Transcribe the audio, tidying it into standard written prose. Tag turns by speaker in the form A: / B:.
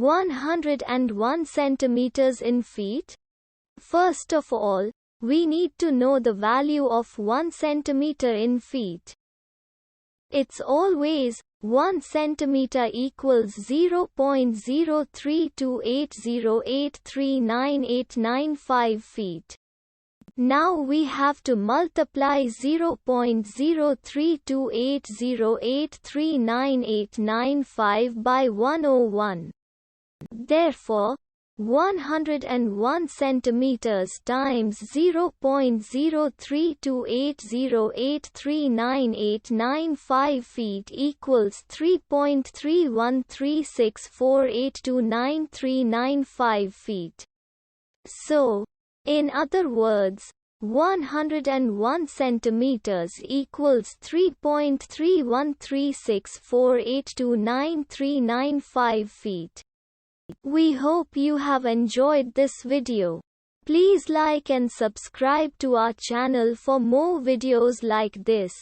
A: 101 centimeters in feet? First of all, we need to know the value of 1 centimeter in feet. It's always 1 centimeter equals 0.03280839895 feet. Now we have to multiply 0.03280839895 by 101. Therefore, 101 centimeters times 0.03280839895 feet equals 3.313648299395 feet. So, in other words, 101 centimeters equals 3.313648299395 feet. We hope you have enjoyed this video. Please like and subscribe to our channel for more videos like this.